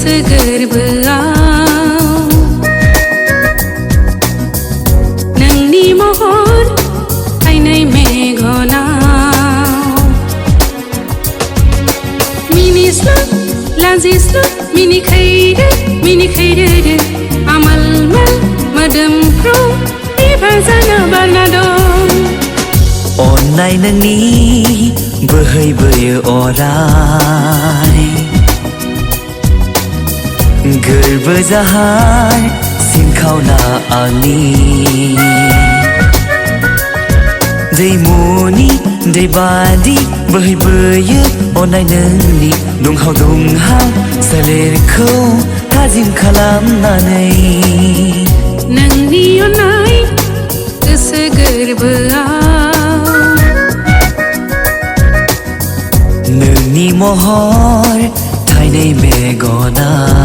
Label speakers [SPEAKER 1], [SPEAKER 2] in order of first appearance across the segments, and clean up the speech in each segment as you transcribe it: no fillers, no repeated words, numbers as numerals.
[SPEAKER 1] गोसो गोरबोआव नोंनि महर फायनाय मेगनाव मिनिस्लु लाजिस्लु मिनिखैरो आमालमाल मोदोमफ्रु बिबार जानो बारना दं
[SPEAKER 2] अन्नाय नोंनि बोहैबोयो अराय गोरबो जाहार सिनखावना आंनि दैमुनि दैबादि बोहैबोयो अन्नाय नोंनि दुंहाव दुंहाव सोलेरखौ थाजिम खालामनानै
[SPEAKER 1] नोंनि अन्नाय गोसो गोरबोआव
[SPEAKER 2] नोंनि महर थायनै मेगनाव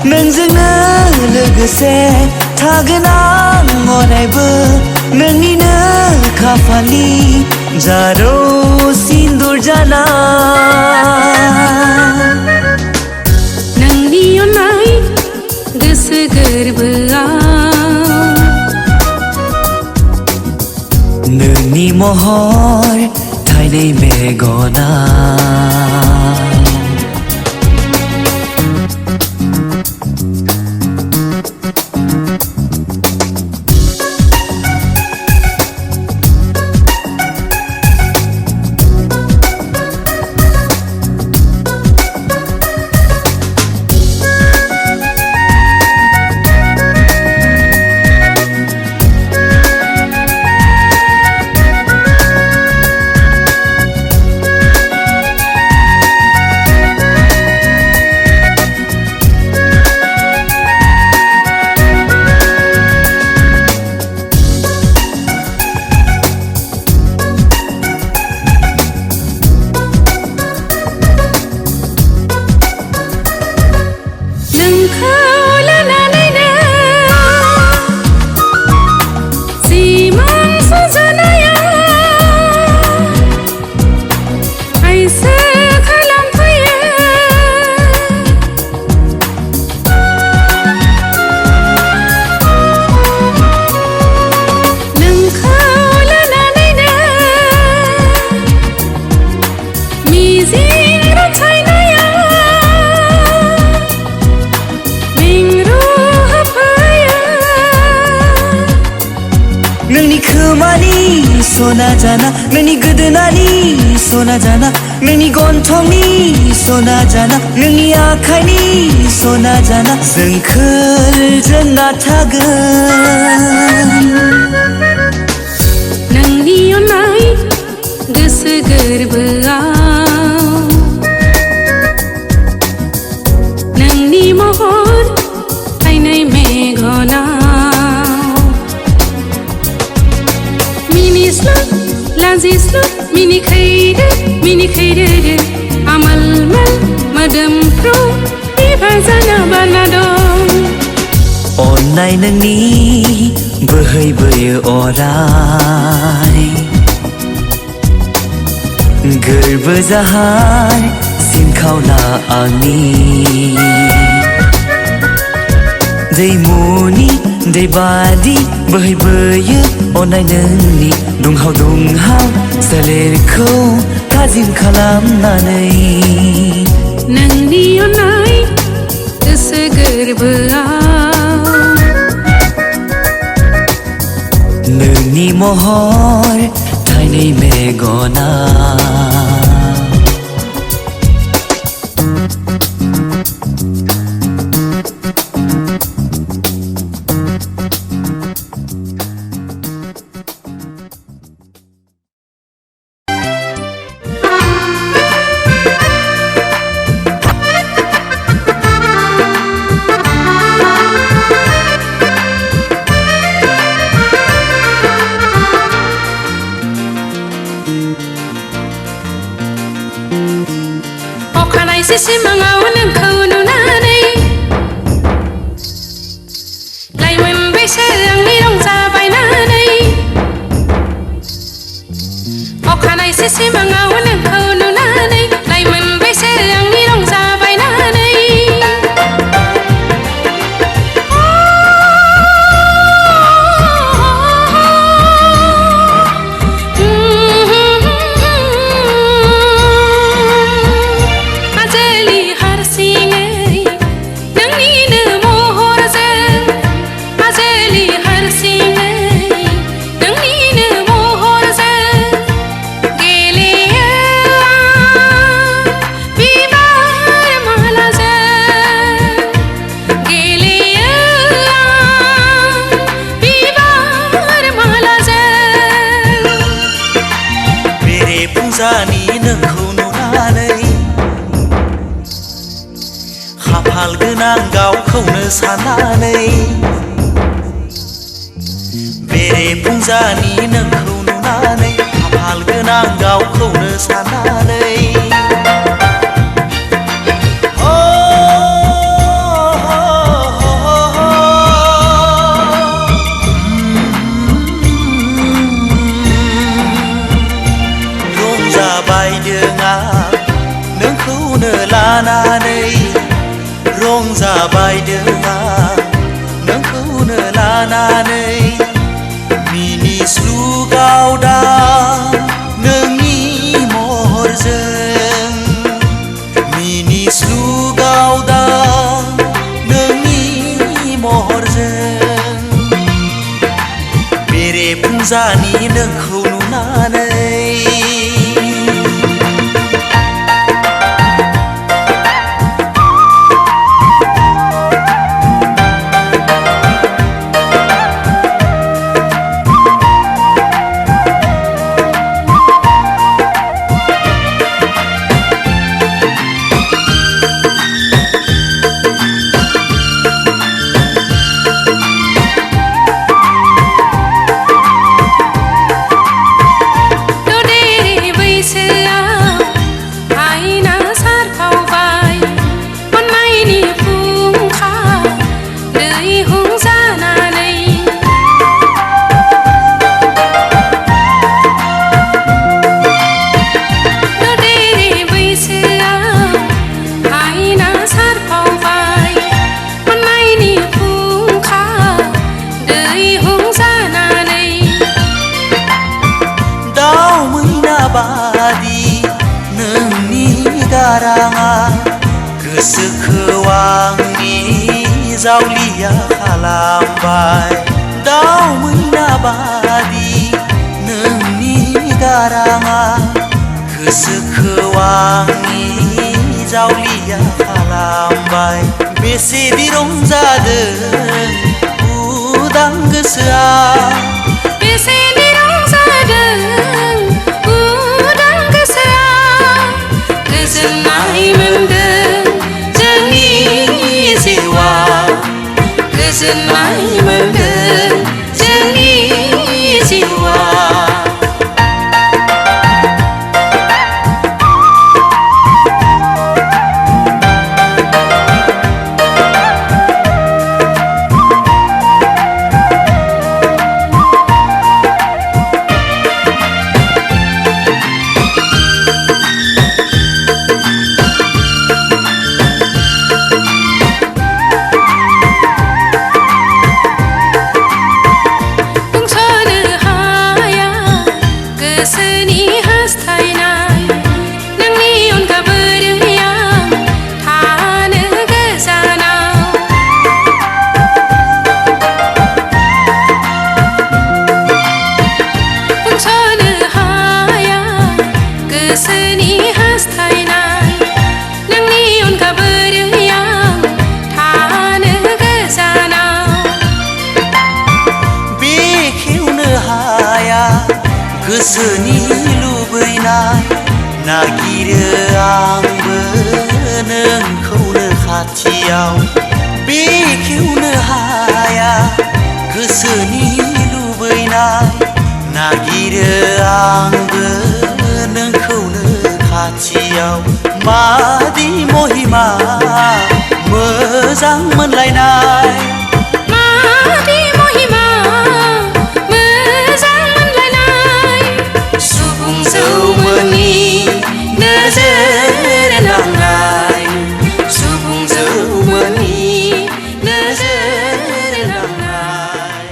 [SPEAKER 2] नोंजोंनो लोगोसे थागोन आं अरायबो नोंनिनो खाफालि जारौ सिन्दुर जाना
[SPEAKER 1] नोंनि अन्नाय गोसो गोरबोआव
[SPEAKER 2] नोंनि महर थायनै मेगनाव सना जाना नोंनि गोदोनानि सना जाना नोंनि गन्थंनि सना जाना नोंनि आखाइनि सना जाना जोंखोलजोंना थागोन
[SPEAKER 1] नोंनि अन्नाय गोसो गोरबोआव नोंनि महर थायनै मेगनाव लाजिस्लु मिनिखैरो आमालमाल मोदोमफ्रु बिबार जानो बारना दं
[SPEAKER 2] अन्नाय नोंनि बोहैबोयो अराय गोरबो जाहार सिनखावना आंनि दैमुनि दै बादि बोहैबोयो अननाय नोंनि दुंहाव दुंहाव सोलेरखौ थाजिम खालामनानै
[SPEAKER 1] नोंनि अननाय गोसो गोरबोआव
[SPEAKER 2] नोंनि महर थाइनै मेगना
[SPEAKER 1] सिमाङाव नोंखौ नुनानै लाइमोन बैसो आंनि रंजाबायनानै अखानायसो सिमाङाव नोंखौ नुनानै लाइमोन बैसो आंनि रंजाबायनानै
[SPEAKER 2] फुंजानि नोंखौ नुनानै खाफाल गोनां गावखौनो साननानै बेरे फुंजानि नोंखौ नुनानै खाफाल गोनां गावखौनो साननानै रंजाबायदों आं नोंखौनो लानानै मिनिस्लुगाव दा नोंनि महरजों मिनिस्लुगाव दा नोंनि महरजों बेरे फुंजानि नोंखौ नुनानै गाराङा गोसोखौ आंनि जावलिया खालामबाय दाउ मैना बादि नोंनि गाराङा गोसोखौ आंनि जावलिया खालामबाय बेसेदि रंजादों उदां गोसोआ
[SPEAKER 1] बेसेदि रंजादों गोजोननाय मोनदों जोंनि जिउआ गोजोननाय मोनदों जोंनि जिउआ
[SPEAKER 2] गोसोनि लुबैनाय नागिरो आंबो नोंखौनो खाथियाव बेखेवनो हाया गोसोनि लुबैनाय नागिरो आंबो नोंखौनो खाथियाव मादि महिमा मोजां मोनलायनाय
[SPEAKER 1] मादि महिमा मोजां मोनलायनाय सुबुं जौमोननि नोजोर नांनाय सुबुं जौमोननि नोजोर नांनाय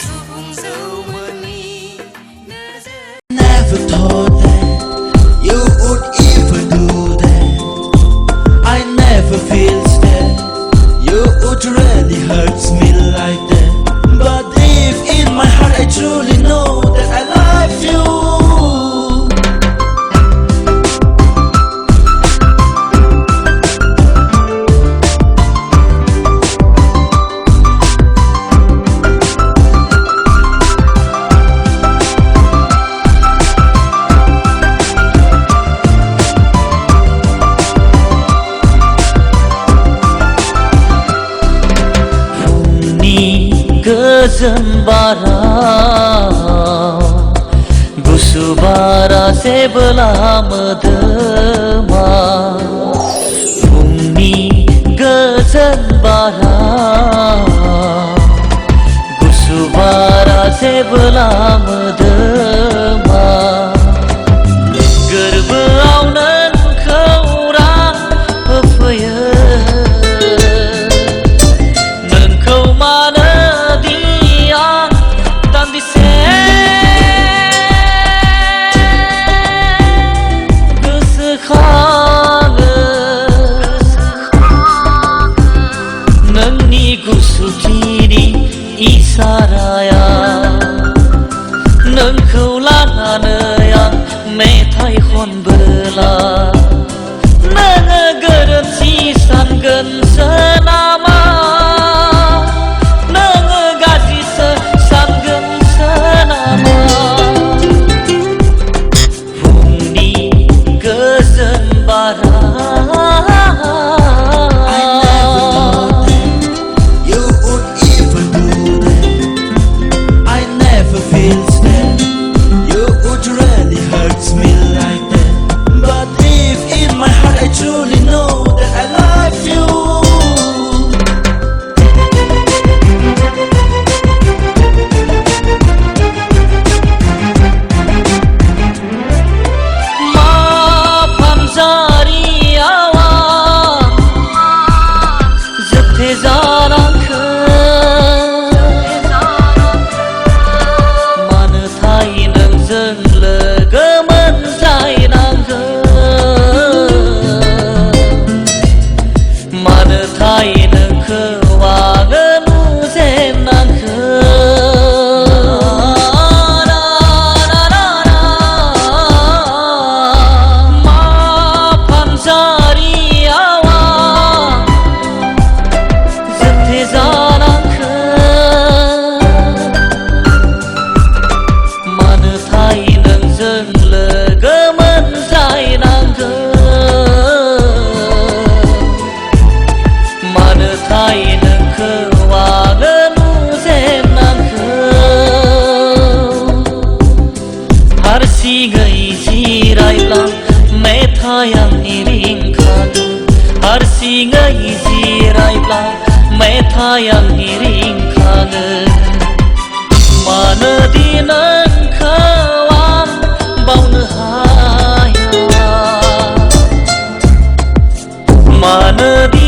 [SPEAKER 1] सुबुं जौमोननि नोजोर
[SPEAKER 3] Never thought that you would even do that. I never feel that you would really hurt me like that. But deep in my heart I truly know that I love you. गोजोन बाराव गुसु बारा जेबोला मोदोमा फुंनि गोजोन बाराव गुसु बारा जेबोला मोदोमा गोरबोआव नोंखौ रां होफैयो नोंखौ मानो नोंनि गुसुथिनि इसाराया नोंखौ लानानै आं मेथाइ खनबोला नोङो गोरोन्थि सानगोनसो नामा नोङो गाज्रिसो सानगोनसो नामा फुंनि गोजोन बारा truly know that I love you. Panjari awa jathe jarakh man thai nongjong logo moनज्लायनांगौ मानोथाय नोंखौ आङो नुजेननांगौ मा फानजारि आवा जोथे जानांगौ मानोथाय नोंजों लोगो मोनज्लायनांगौ मानोथाय नोंखौ आङो नुजेननांगौ हारसिङै जिरायब्ला मेथाइ आंनि रिंखाङो हारसिङै जिरायब्ला मेथाइ आंनि रिंखाङो मानोदि नोंखौ आं बावनो हाया मानोदि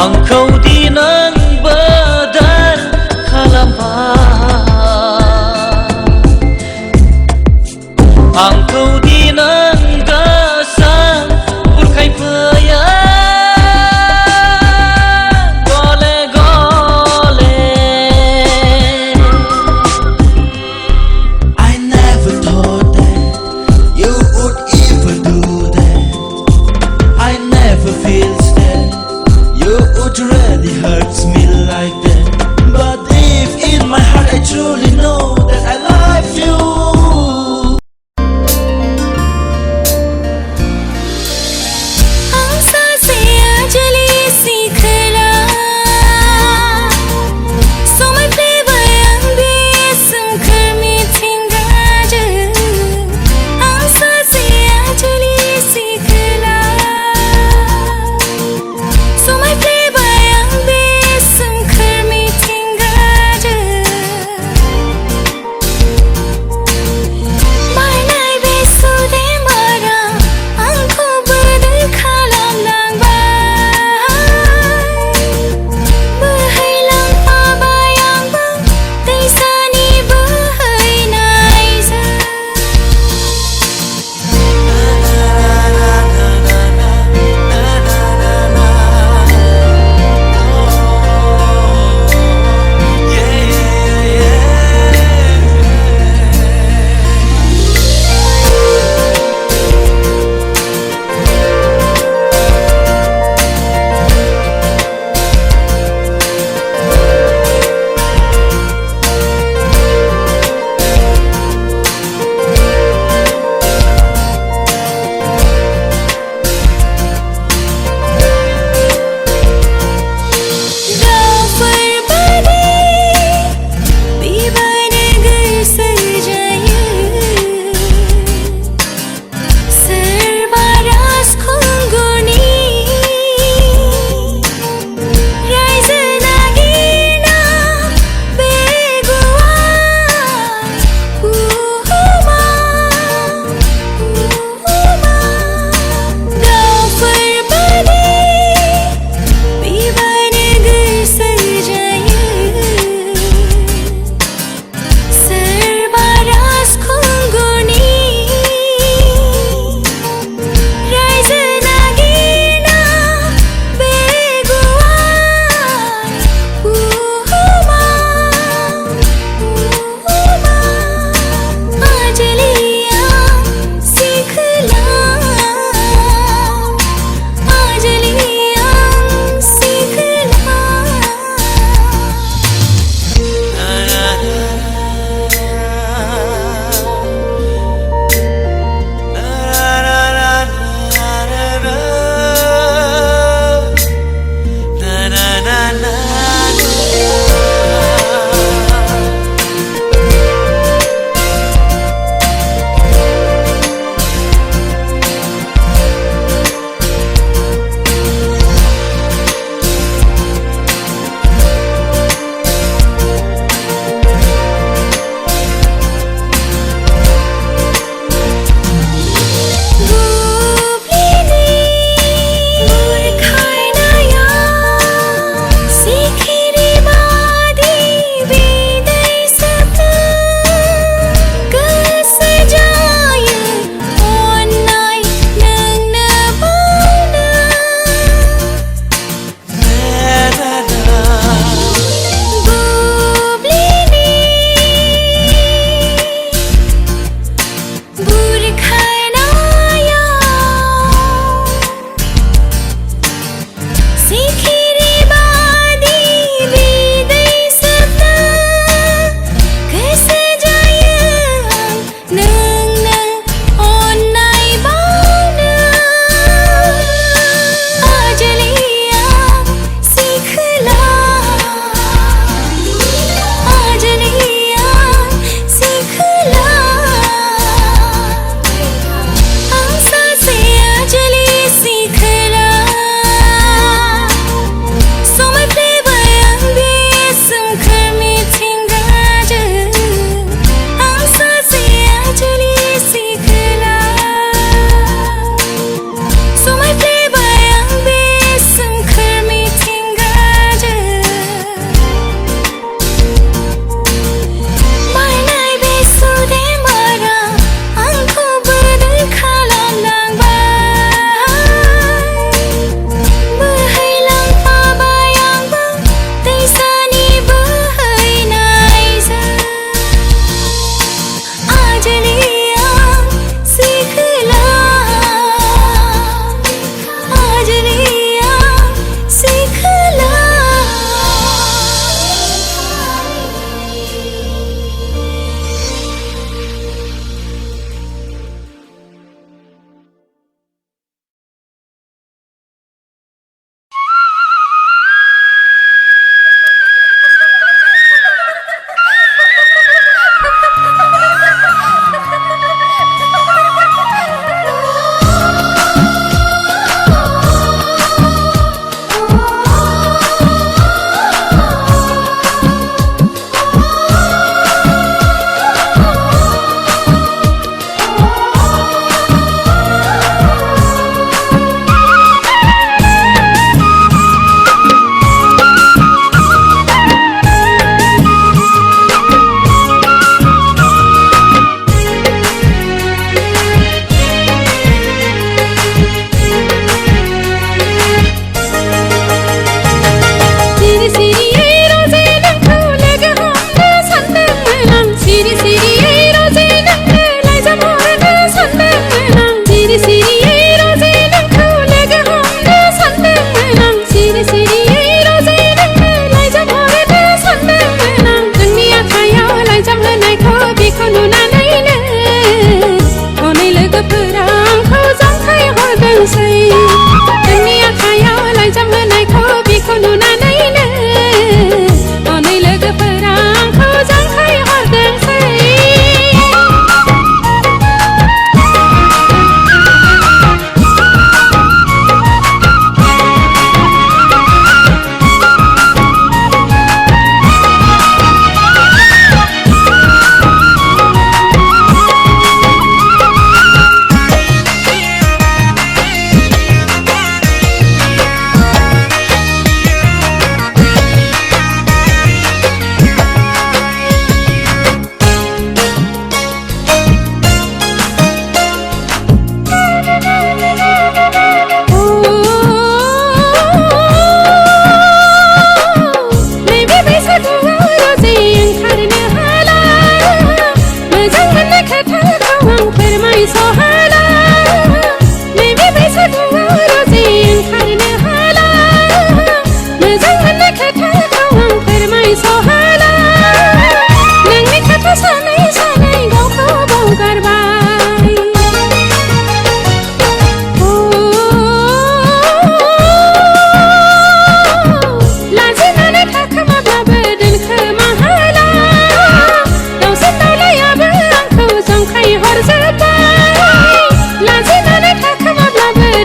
[SPEAKER 3] आंखौ दि नों बोदोर खालामा आंखौ दि नों गोसो बुरखायफैयो गले गले I never thought that you would even do that I never feel that you would really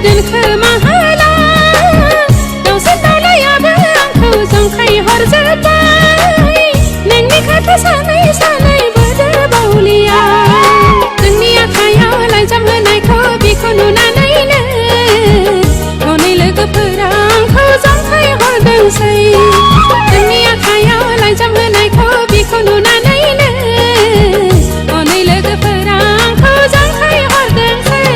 [SPEAKER 4] दोनखो माहाला गावसोर दालायाबो आंखौ जंखाय हरजोब्बाय नोंनि खोथा सानै सानै बोदो बावलिया नोंनि आखायाव लाइजाम होनायखौ बेखौ नुनानैनो हनै लोगोफोरा आंखौ जंखाय हरदोंसै नोंनि आखायाव लाइजाम होनायखौ बेखौ नुनानैनो हनै लोगोफोरा आंखौ जंखाय हरदोंसै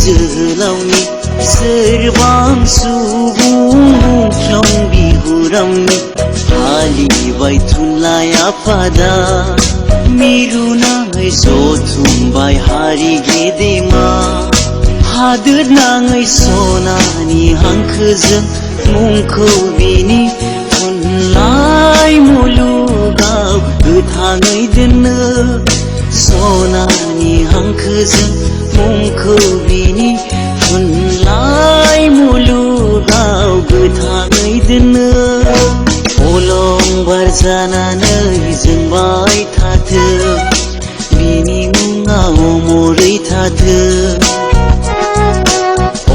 [SPEAKER 2] जोहोलावनि सोरबां सुबुं मुंख्लं बिहुरामनि फालिबाय थुनलाइ आफादा मिरु नाङै जथुमबाय हारि गेदेमा हादोर नाङै सनानि हांखोजों मुंखौ बिनि थुनलाइ मुलुगाव गोथाङै दोननो सनानि हांखोजों मुंखौ बिनि थुनलाइ मुलुगाव गोथाङै दोननो अलंबार जानानै जोंबाय थाथों बिनि मुङा अमरै थाथों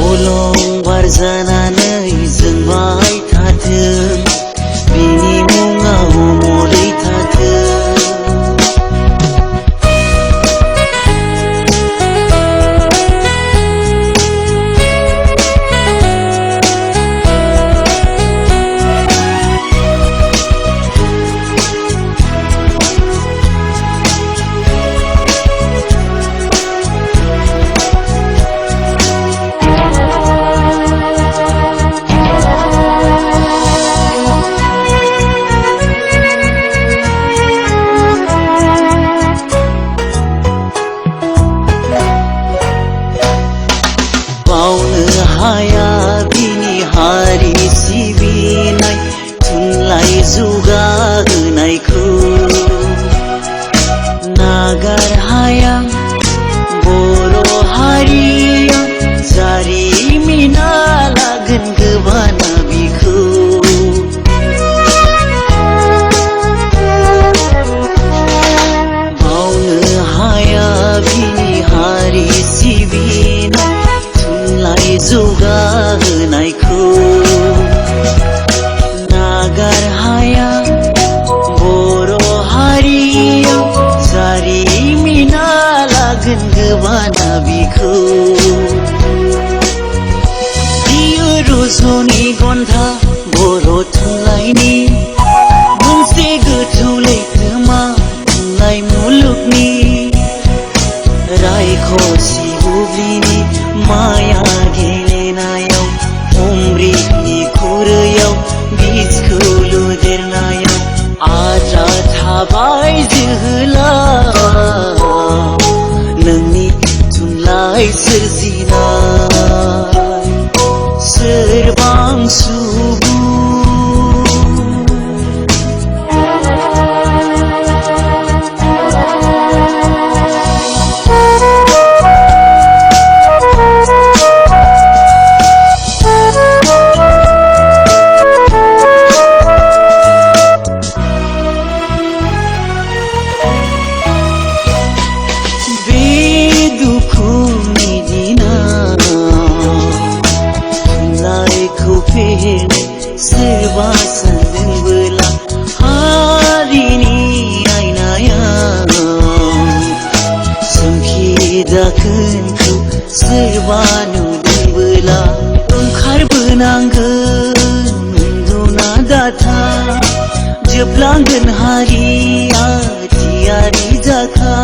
[SPEAKER 2] अलंबार जानानै जोंबाय थाथों बिनि मुङा अमरै थाथों हाया बिनि हारि सिबिनाय थुनलाइ जौगाहोनायखौ नागार हाया बर' हारिया जारिमिना लागोन गोबाना बिखौ बावनो हाया बिनि हारि सिबिनाय जौगाहोनायखौ नागार हाया बर' हारिया जारिमिना लागोन गोबाना बिखौ बियो रजनी गन्धा बर' थुनलाइनि मोनसे गोथौ लैथोमा थुनलाइ मुलुगनि रायखसि बुब्लिनि माया गेलेनायाव अमृतनि खुरैयाव बिजखौ लुदेरनायाव आद्रा थाबाय जोहोलाव नोंनि थुनलाइ सोरजिनाय सोरबां सुबुं सोरबा सानदोंबोला हारिनि आयनायाव सोंखि दाखोनखौ सोरबा नुदोंबोला ओंखारबोनांगोन उन्दुना दाथा जोबलांगोन हारिया थियारि जाखा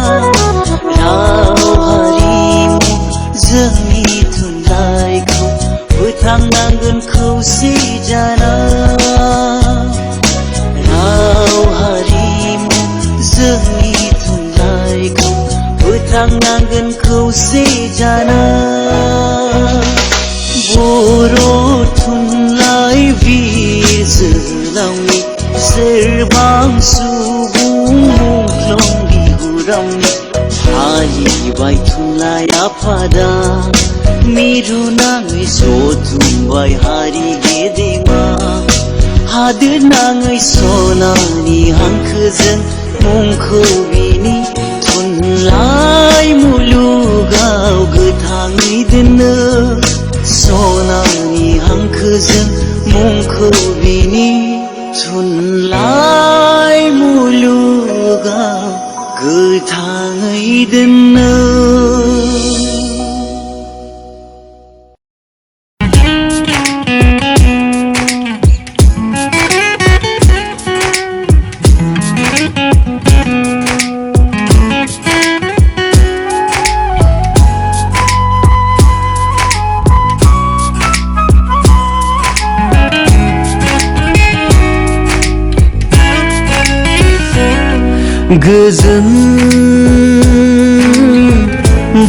[SPEAKER 2] राव हारिमु जोंनि थुनलाइखौ फोथांनांगोन खौसे जाना राव हारिमु जोंनि थुनलाइखौ फोथांनांगोन खौसे जाना बर' थुनलाइ बिर जोहोलावनि सोरबां सुबुं मुंख्लं बिहुरामनि फालिबाय थुनलाइ आफादा मिरु नाङै जथुमबाय हारि गेदेमा हादोर नाङै सनानि हांखोजों मुंखौ बिनि थुनलाइ मुलुगाव गोथाङै दोननो सनानि हांखोजों मुंखौ बिनि थुनलाइ मुलुगाव गोथाङै दोननो गोजोन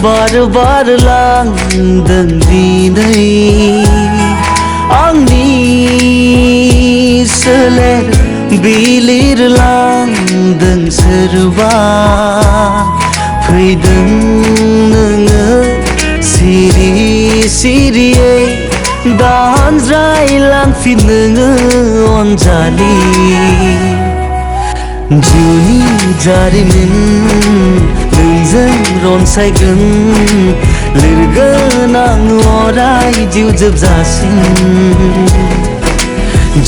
[SPEAKER 2] बार बार लांदों दिनै आंनि सोलेर बिलिरलांदों सोरबा फैदों नोङो सिरि सिरियै दानज्रायलांफिन नोङो अनजालि जिउनि जारिमिन नोंजों रनसायगोन लिरगोन आं अराय जिउ जोबजासिम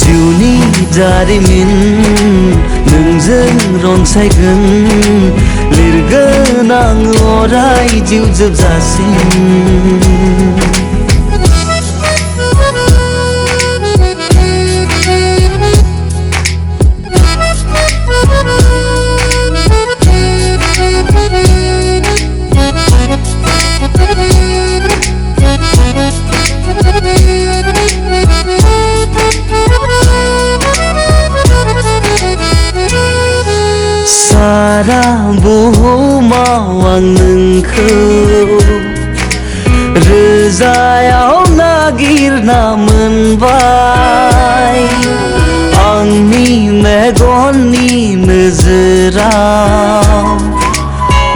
[SPEAKER 2] जिउनि जारिमिन नोंजों रनसायगोन लिरगोन आं अराय जिउ जोबजासिम सारा बुहुमाव आं नोंखौ रोजायाव नागिरना मोनबाय आंनि मेगननि नोजोराव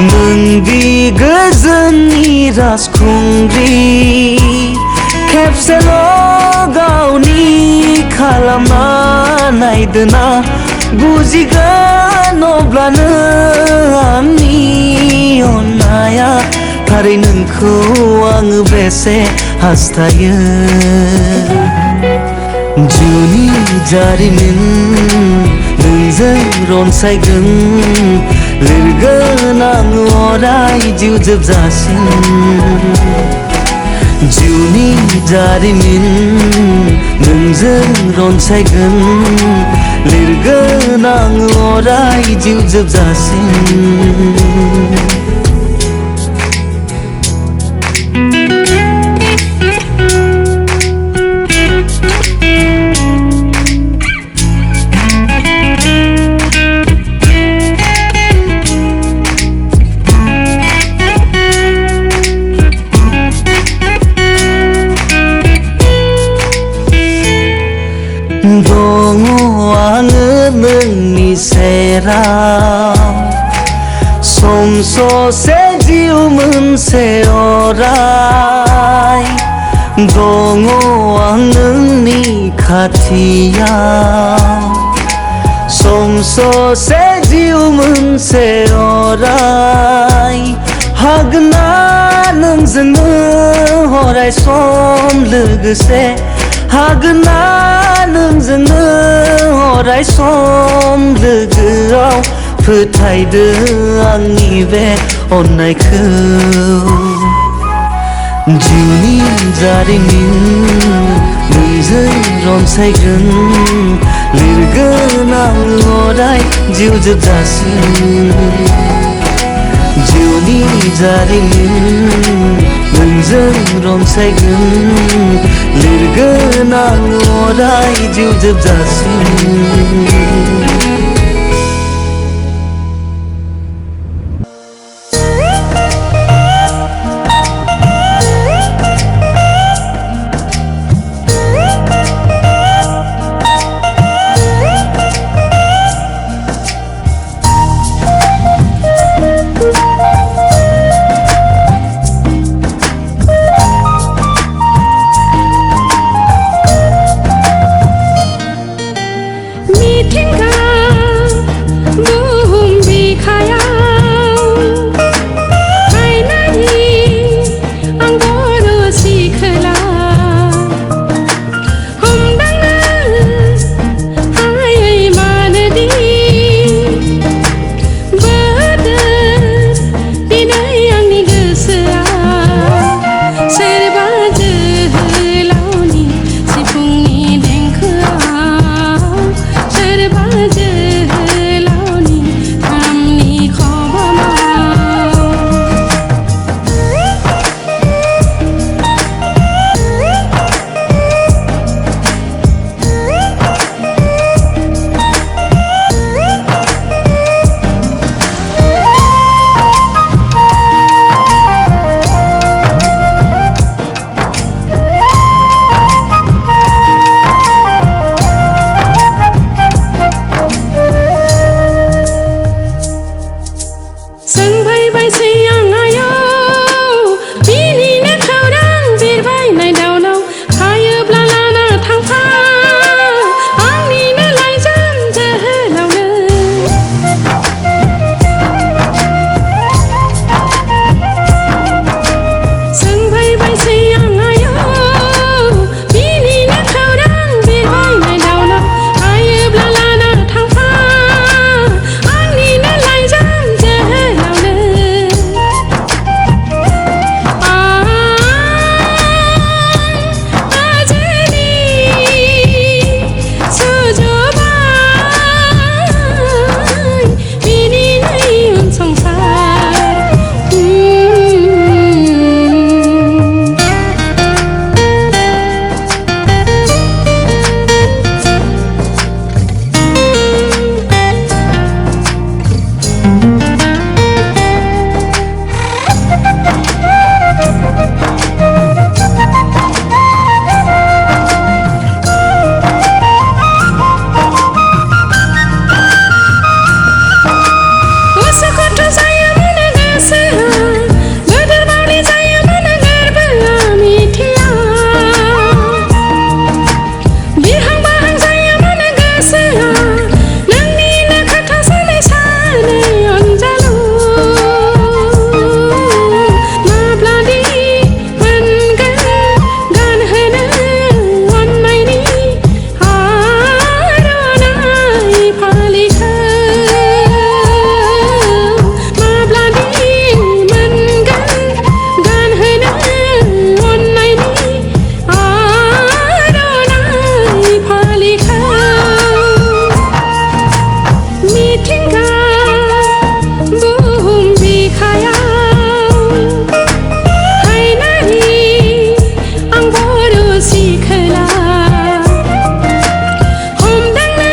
[SPEAKER 2] नोंदि गोजोननि राजखुंग्रि खेबसेल' गावनि खालामना नायदोना बुजिगोन अब्लानो आंनि अननाया थारै नोंखौ आङो बेसे हास्थायो जिउनि जारिमिन नोंजों रनसायगोन लिरगोन आं अराय जिउ जोबजासिम जिउनि जारिमिन नोंजों रनसायगोन लिरगोन आं अराय जिउ जोबजासिम दङ आङो नोंनि सेराव सम ससे जिउ मोनसे अराय दङ आं नोंनि खाथियाव सम ससे जिउ मोनसे अराय हागोना नोंजोंनो अराय सम लोगोसे हागोना नोंजोंनो अराय सम लोगोआव फोथायदो आंनि बे अननायखौ जिउनि जारिमिन नोंजों रनसायगोन लिरगोन आं अराय जिउ जोबजासिम जिउनि जारिमिन नोंजों रनसायगोन लिरगोन आं अराय जिउ जोबजासिम
[SPEAKER 4] मिथिंगा मिथिंगा बुहुम बिखायाव हायनारि आं बर' सिखोला हमदांनो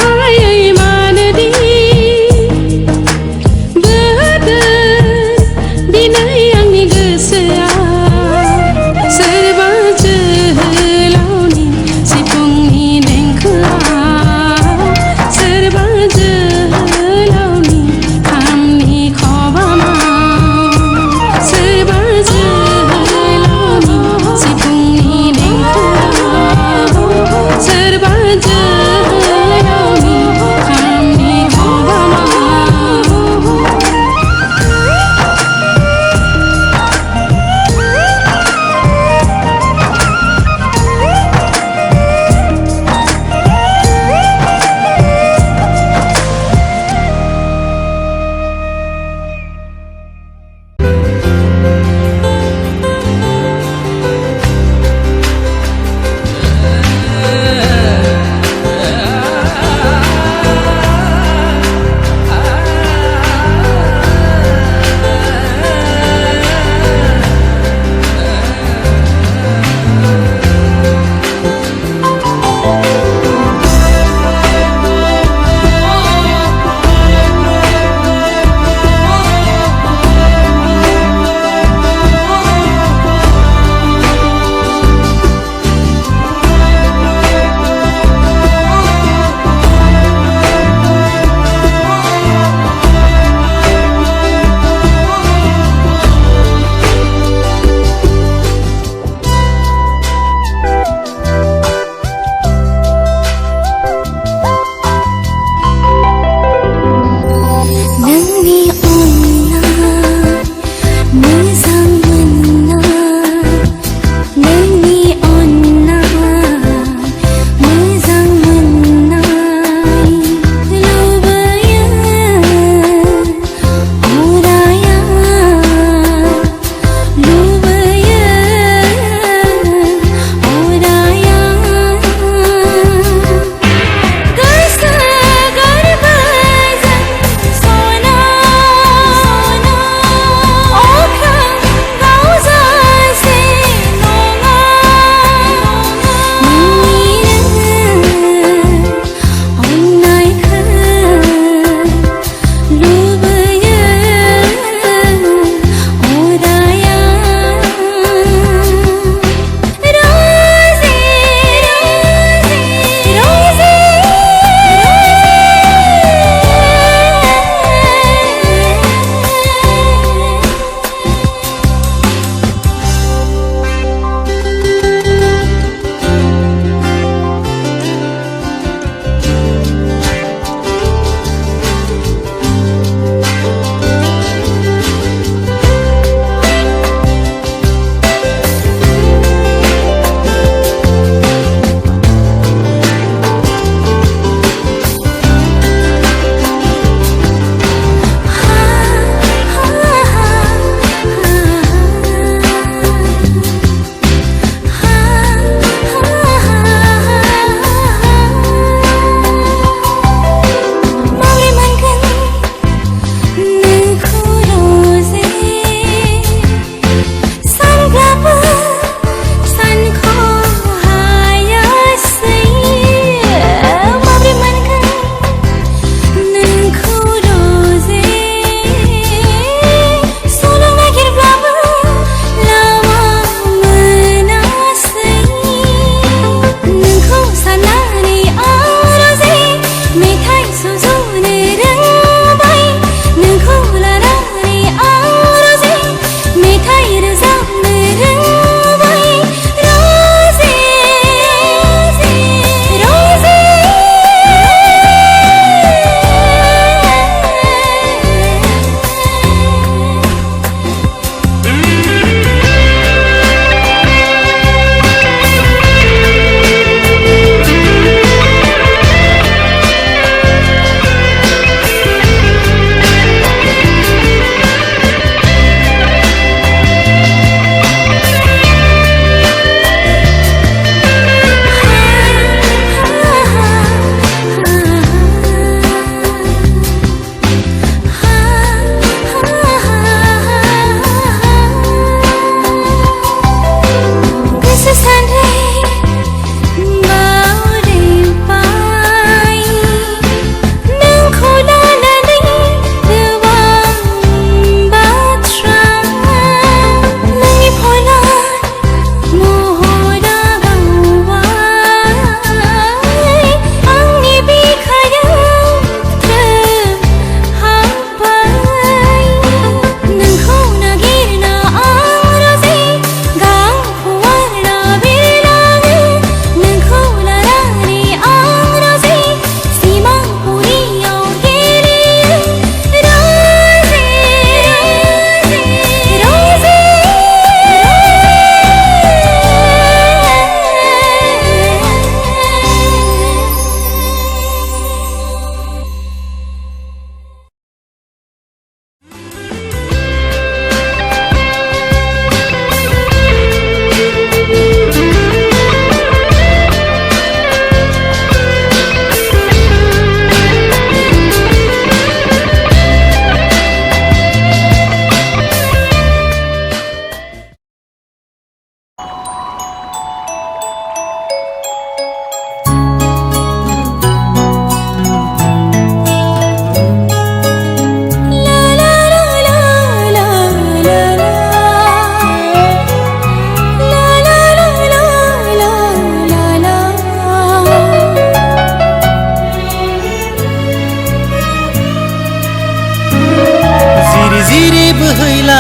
[SPEAKER 4] हायै मानोदि बोदों दिनै आंनि गोसोआ सोरबा जोहोलावनि सिफुंनि देंखोआव सोरबा जोहोलावनि खामनि खबामाव सोरबा जोहोलावनि सिफुंनि देंखोआव सोरबा जोहोलावनि खामनि खबामाव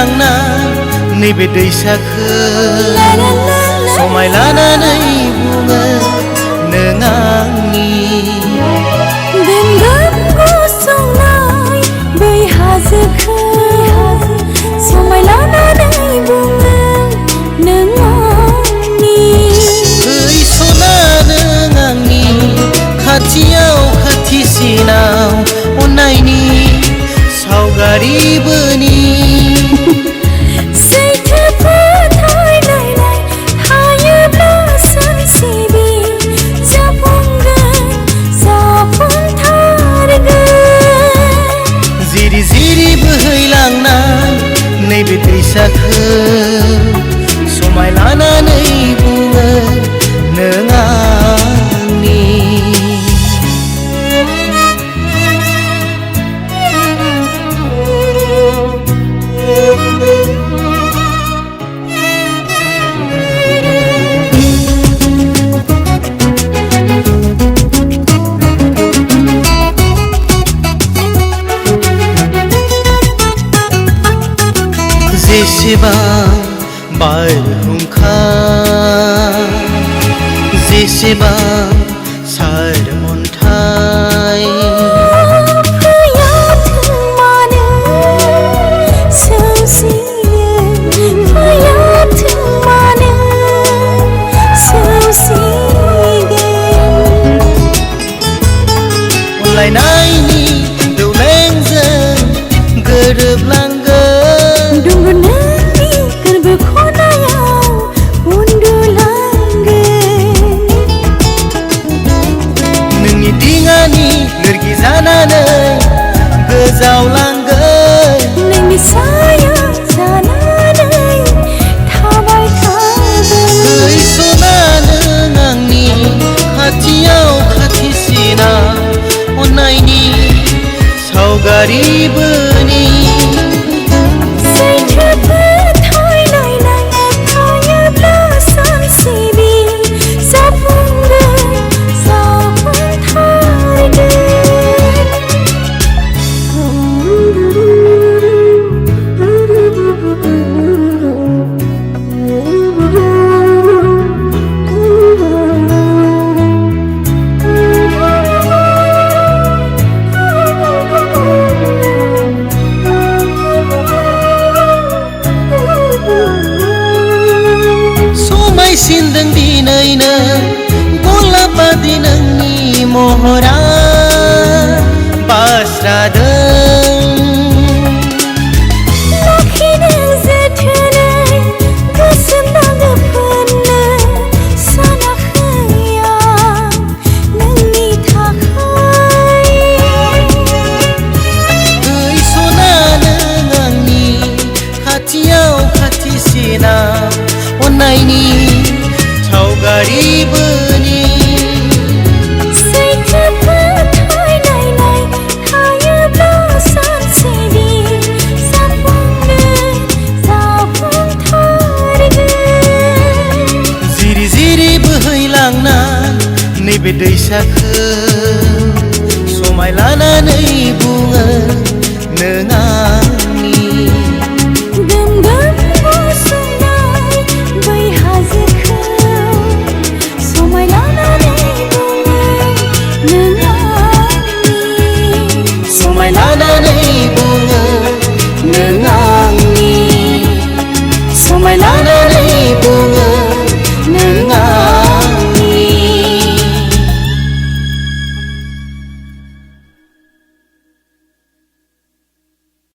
[SPEAKER 2] बोहैलांनाय नैबे दैसाखौ समाय लानानै बुङो नों आंनि
[SPEAKER 4] दोनगोन गसंनाय बै हाजोखौ समाय लानानै बुङो नों आंनि
[SPEAKER 2] फै सना नों आंनि खाथियाव खाथिसिनाव अननायनि सावगारि बोनि
[SPEAKER 4] सैथो फोथायलायनाय थायोब्ला सानसे बे जाफुंगोन जाफुंथारगोन
[SPEAKER 2] जिरि जिरि बोहैलांनाय नैबे दैसाखौ समाय लानानै बुङो नों आंनि जेसेबां बारहुंखा जेसेबां सारअन्थाइ
[SPEAKER 4] फैयाथों मानो सौसिनो फैयाथों मानो सौसिगोन
[SPEAKER 2] अनलायनायनि दौलेंजों गोरोबलांगोन
[SPEAKER 4] दुंगुरनि गोरबो खनायाव उन्दुलांगोन
[SPEAKER 2] नोंनि दिङानि लोरगि जानानै गोजावलांगोन
[SPEAKER 4] नोंनि साया जानानै थाबाय थागोन
[SPEAKER 2] फै सना नों आंनि खाथियाव खाथिसिनाव अननायनि सावगारि बोनि
[SPEAKER 4] सैथो फोथायलायनाय थायोब्ला सानसे बे जाफुंगोन
[SPEAKER 2] समायसिनदों दिनैनो गलाब बादि नोंनि महरा बास्रादों
[SPEAKER 4] लाखिनो जोथोनै गोसोम दागो फोननो सानाखै आं नोंनि थाखाय
[SPEAKER 2] फै सना नों आंनि खाथियाव खाथिसिनाव अननायनि सावगारि बोनि
[SPEAKER 4] सैथो फोथायलायनाय थायोब्ला सानसे बे जाफुंगोन जाफुंथारगोन
[SPEAKER 2] जिरि जिरि बोहैलांनाय नैबे दैसाखौ समाय लानानै बुङो नों आं